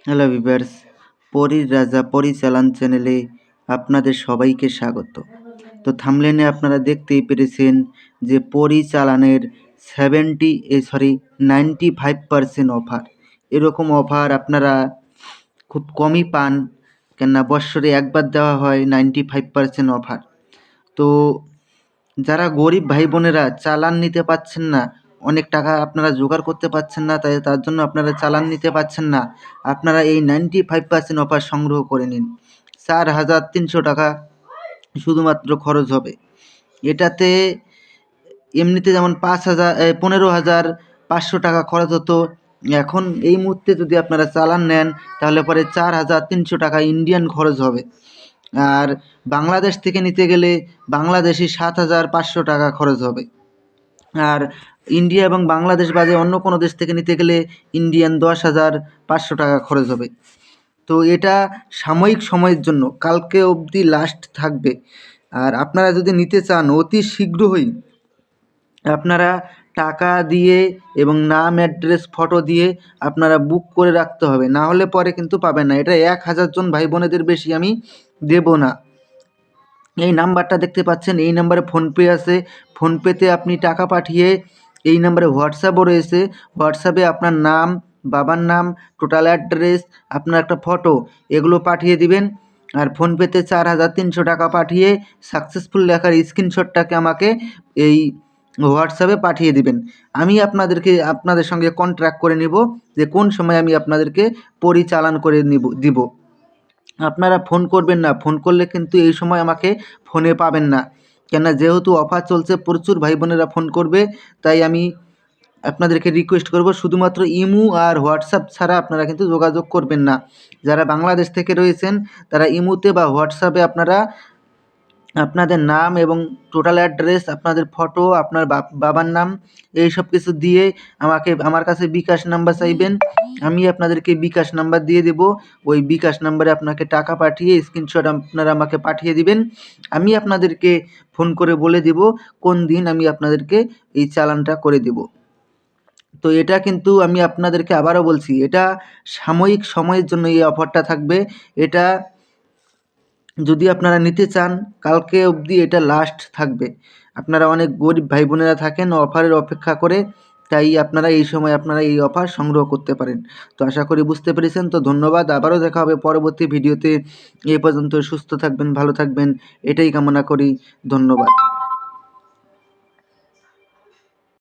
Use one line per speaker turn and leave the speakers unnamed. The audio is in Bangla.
হ্যালো ভিউয়ার্স, পরীর রাজা পরিচালন চ্যানেলে আপনাদের সবাইকে স্বাগত। তো থাম্বনেলে আপনারা দেখতেই পেরেছেন যে পরিচালনের 95% অফার। এরকম অফার আপনারা খুব কমই পান, কেননা বৎসরে একবার দেওয়া হয় 95% অফার। তো যারা গরিব ভাই বোনেরা চালান নিতে পারছেন না, অনেক টাকা আপনারা জোগাড় করতে পারছেন না, তাই তার জন্য আপনারা চালান নিতে পারছেন না, আপনারা এই 95% অফার সংগ্রহ করে নিন। 4,300 টাকা শুধুমাত্র খরচ হবে। এটাতে এমনিতে যেমন 15,500 টাকা খরচ হতো, এখন এই মুহূর্তে যদি আপনারা চালান নেন তাহলে পরে 4,300 টাকা ইন্ডিয়ান খরচ হবে। আর বাংলাদেশ থেকে নিতে গেলে বাংলাদেশি 7,500 টাকা খরচ হবে। আর ইন্ডিয়া এবং বাংলাদেশ বাদে অন্য কোনো দেশ থেকে নিতে গেলে ইন্ডিয়ান 10,500 টাকা খরচ হবে। তো এটা সাময়িক সময়ের জন্য, কালকে অবধি লাস্ট থাকবে। আর আপনারা যদি নিতে চান অতি শীঘ্রই আপনারা টাকা দিয়ে এবং নাম, অ্যাড্রেস, ফটো দিয়ে আপনারা বুক করে রাখতে হবে, না হলে পরে কিন্তু পাবেন না। এটা 1,000 জন ভাই বোনেদের বেশি আমি দেব না। এই নাম্বারটা দেখতে পাচ্ছেন, এই নাম্বারে ফোনপে আছে, ফোনপেতে আপনি টাকা পাঠিয়ে, এই নাম্বারে হোয়াটসঅ্যাপও রয়েছে, হোয়াটসঅ্যাপে আপনার নাম, বাবার নাম, টোটাল অ্যাড্রেস, আপনার একটা ফটো, এগুলো পাঠিয়ে দিবেন। আর ফোনপেতে 4,300 টাকা পাঠিয়ে সাকসেসফুল লেখার স্ক্রিনশটটাকে আমাকে এই হোয়াটসঅ্যাপে পাঠিয়ে দিবেন। আমি আপনাদের সঙ্গে কন্ট্রাক্ট করে নিব যে কোন সময় আমি আপনাদেরকে পরিচালন করে দিব। আপনারা ফোন করবেন না, ফোন করলে কিন্তু এই সময় আমাকে ফোনে পাবেন না, কেননা যেহেতু অফার চলছে প্রচুর ভাই বোনেরা ফোন করবে, তাই আমি আপনাদেরকে রিকোয়েস্ট করব শুধুমাত্র ইমো আর হোয়াটসঅ্যাপ ছাড়া আপনারা কিন্তু যোগাযোগ করবেন না। যারা বাংলাদেশ থেকে রয়েছেন তারা ইমোতে বা হোয়াটসঅ্যাপে আপনারা আপনাদের নাম এবং টোটাল অ্যাড্রেস, আপনাদের ফটো, আপনার বাবার নাম, এই সব কিছু দিয়ে আমার কাছে বিকাশ নাম্বার চাইবেন। আমি আপনাদেরকে বিকাশ নাম্বার দিয়ে দেব। ওই বিকাশ নাম্বারে আপনাকে টাকা পাঠিয়ে স্ক্রিনশট আপনারা আমাকে পাঠিয়ে দিবেন। আমি আপনাদেরকে ফোন করে বলে দেব কোন দিন আমি আপনাদেরকে এই চালানটা করে দেব। তো এটা কিন্তু আমি আপনাদেরকে আবারও বলছি, এটা সাময়িক সময়ের জন্য এই অফারটা থাকবে। এটা যদি আপনারা নিতে চান কালকে অবধি এটা লাস্ট থাকবে। আপনারা অনেক গরিব ভাই বোনেরা থাকেন অফারের অপেক্ষা করে, তাই আপনারা এই সময় আপনারা এই অফার সংগ্রহ করতে পারেন। তো আশা করি বুঝতে পেরেছেন। তো ধন্যবাদ, আবারও দেখা হবে পরবর্তী ভিডিওতে। এই পর্যন্ত সুস্থ থাকবেন, ভালো থাকবেন, এটাই কামনা করি। ধন্যবাদ।